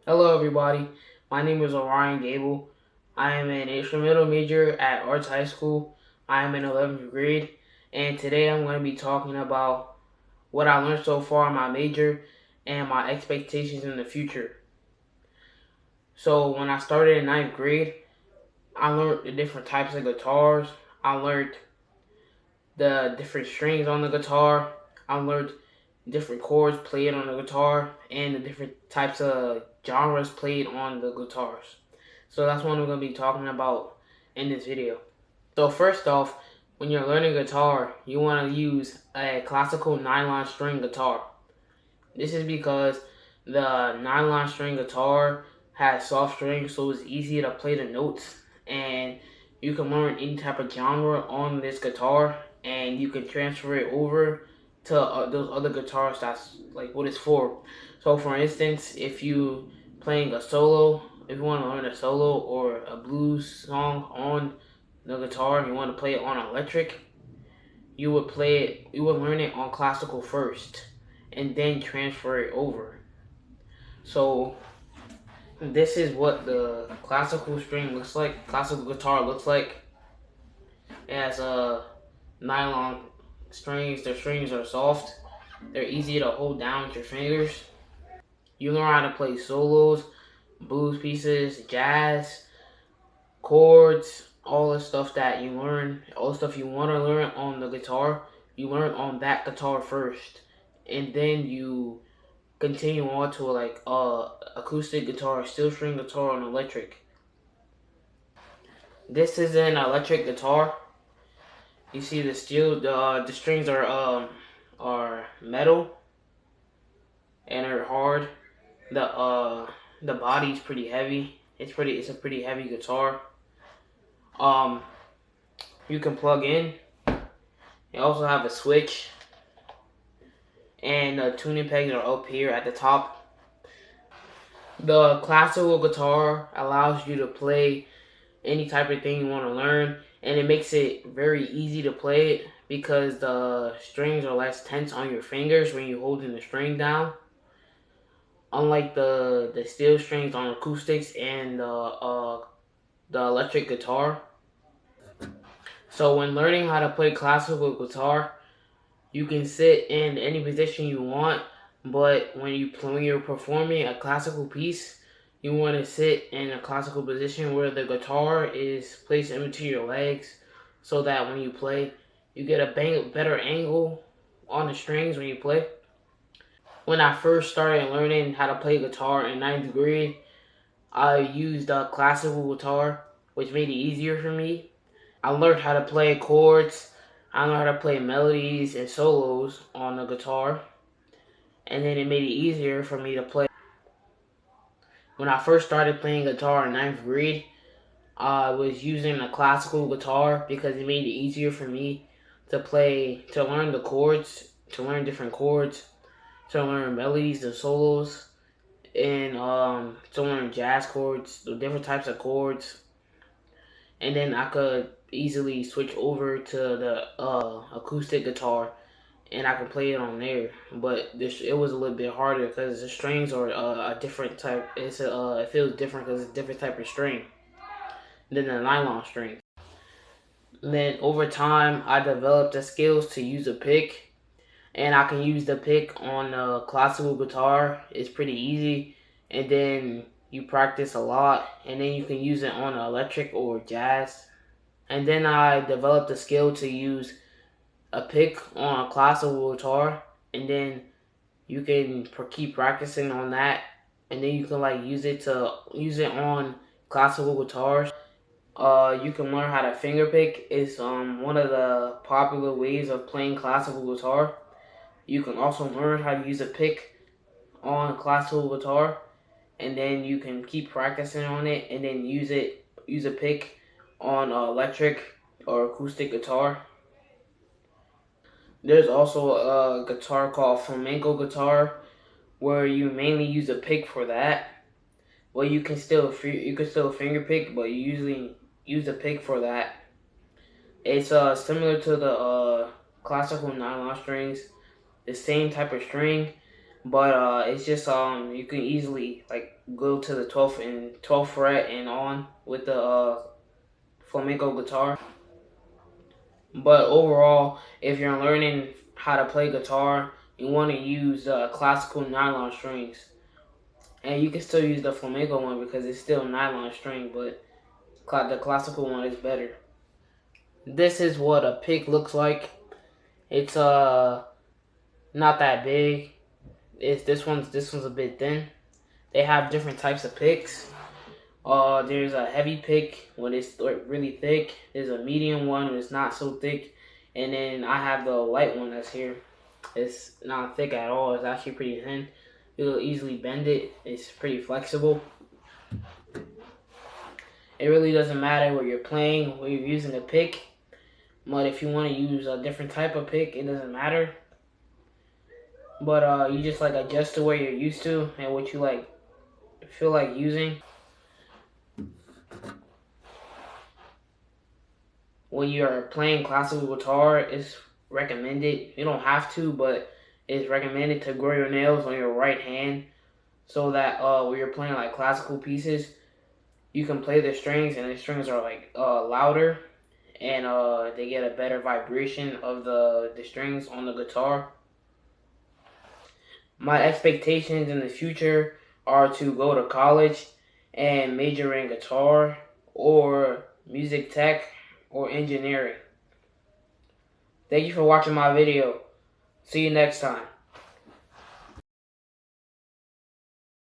Hello everybody, my name is Orion Gable. I am an instrumental major at Arts High School. I am in 11th grade, and today I'm going to be talking about what I learned so far in my major and my expectations in the future. So when I started in 9th grade, I learned the different types of guitars. I learned the different strings on the guitar. I learned different chords played on the guitar and the different types of genres played on the guitars. So that's what we're going to be talking about in this video. So first off, when you're learning guitar, you want to use a classical nylon string guitar. This is because the nylon string guitar has soft strings, so it's easy to play the notes, and you can learn any type of genre on this guitar, and you can transfer it over to those other guitars. That's like what it's for. So for instance, if you playing a solo, if you want to learn a solo or a blues song on the guitar and you want to play it on electric, you would learn it on classical first and then transfer it over. So this is what the classical string looks like. Classical guitar looks like. It has nylon strings. The strings are soft. They're easy to hold down with your fingers. You learn how to play solos, blues pieces, jazz, chords, all the stuff that you learn, all the stuff you want to learn on the guitar, you learn on that guitar first. And then you continue on to like acoustic guitar, steel string guitar, and electric. This is an electric guitar. You see the steel, the strings are metal and are hard. The body's pretty heavy. It's a pretty heavy guitar. Um, you can plug in. You also have a switch, and the tuning pegs are up here at the top. The classical guitar allows you to play any type of thing you want to learn, and it makes it very easy to play it because the strings are less tense on your fingers when you're holding the string down, unlike the steel strings on acoustics and the electric guitar. So when learning how to play classical guitar, you can sit in any position you want, but when you're performing a classical piece, you want to sit in a classical position where the guitar is placed in between your legs, so that when you play, you get a better angle on the strings when you play. When I first started learning how to play guitar in 9th grade, I used a classical guitar, which made it easier for me. I learned how to play chords. I learned how to play melodies and solos on the guitar, and then it made it easier for me to play. When I first started playing guitar in 9th grade, I was using a classical guitar because it made it easier for me to learn the chords, to learn different chords, to learn melodies and solos, and to learn jazz chords, the different types of chords, and then I could easily switch over to the acoustic guitar, and I could play it on there. But it was a little bit harder because the strings are a different type. It feels different because it's a different type of string than the nylon string. And then over time, I developed the skills to use a pick, and I can use the pick on the classical guitar. It's pretty easy, and then you practice a lot, and then you can use it on electric or jazz. And then I developed the skill to use a pick on a classical guitar, and then you can keep practicing on that, and then you can like use it on classical guitars. You can learn how to finger pick. It's one of the popular ways of playing classical guitar. You can also learn how to use a pick on classical guitar, and then you can keep practicing on it, and then use a pick on electric or acoustic guitar. There's also a guitar called flamenco guitar, where you mainly use a pick for that. Well, you can still finger pick, but you usually use a pick for that. It's similar to the classical nylon strings, the same type of string, but it's just you can easily like go to the 12th fret and on with the flamenco guitar. But overall, if you're learning how to play guitar, you want to use classical nylon strings. And you can still use the flamenco one because it's still nylon string, but the classical one is better. This is what a pick looks like. It's not that big. This one's a bit thin. They have different types of picks. There's a heavy pick when it's really thick. There's a medium one when it's not so thick, and then I have the light one that's here. It's not thick at all. It's actually pretty thin. You'll easily bend it. It's pretty flexible. It really doesn't matter what you're playing, where you're using a pick. But if you want to use a different type of pick, it doesn't matter. But you just like adjust to where you're used to and what you like feel like using. When you're playing classical guitar, it's recommended. You don't have to, but it's recommended to grow your nails on your right hand so that when you're playing like classical pieces, you can play the strings and the strings are like louder and they get a better vibration of the strings on the guitar. My expectations in the future are to go to college and major in guitar or music tech or engineering. Thank you for watching my video. See you next time.